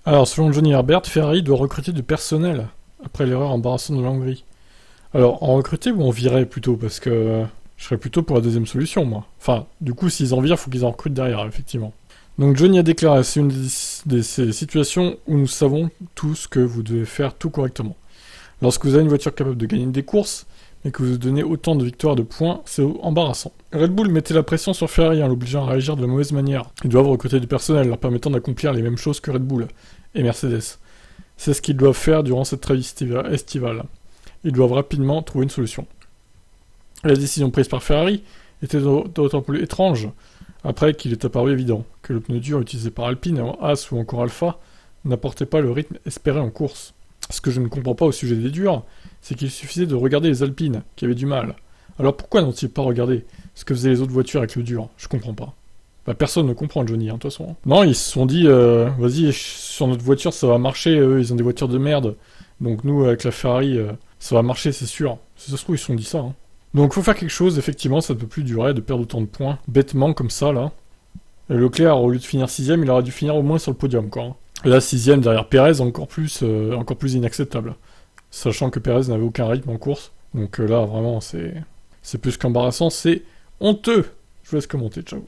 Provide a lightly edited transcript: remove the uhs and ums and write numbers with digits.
Alors, selon Johnny Herbert, Ferrari doit recruter du personnel, après l'erreur embarrassante de la Hongrie. Alors, en recruter ou en virer plutôt, parce que je serais plutôt pour la deuxième solution, moi. Enfin, du coup, s'ils en virent, faut qu'ils en recrutent derrière, effectivement. Donc Johnny a déclaré, c'est une ces situations où nous savons tous que vous devez faire tout correctement. Lorsque vous avez une voiture capable de gagner des courses, mais que vous donnez autant de victoires de points, c'est embarrassant. Red Bull mettait la pression sur Ferrari en l'obligeant à réagir de la mauvaise manière. Ils doivent recruter du personnel leur permettant d'accomplir les mêmes choses que Red Bull et Mercedes. C'est ce qu'ils doivent faire durant cette trêve estivale. Ils doivent rapidement trouver une solution. La décision prise par Ferrari était d'autant plus étrange après qu'il est apparu évident que le pneu dur utilisé par Alpine, As ou encore Alpha n'apportait pas le rythme espéré en course. Ce que je ne comprends pas au sujet des durs, c'est qu'il suffisait de regarder les Alpines, qui avaient du mal. Alors pourquoi n'ont-ils pas regardé ce que faisaient les autres voitures avec le dur? Je comprends pas. Bah, personne ne comprend Johnny, de toute façon. Non, ils se sont dit, vas-y, sur notre voiture ça va marcher, eux ils ont des voitures de merde, donc nous avec la Ferrari, ça va marcher c'est sûr. Si ça se trouve ils se sont dit ça. Hein. Donc faut faire quelque chose, effectivement, ça ne peut plus durer de perdre autant de points, bêtement comme ça là. Et Leclerc, au lieu de finir 6ème, il aurait dû finir au moins sur le podium, quoi. Et là, 6ème derrière Pérez, encore plus inacceptable. Sachant que Pérez n'avait aucun rythme en course. Donc là, vraiment, c'est plus qu'embarrassant, c'est honteux. Je vous laisse commenter, ciao.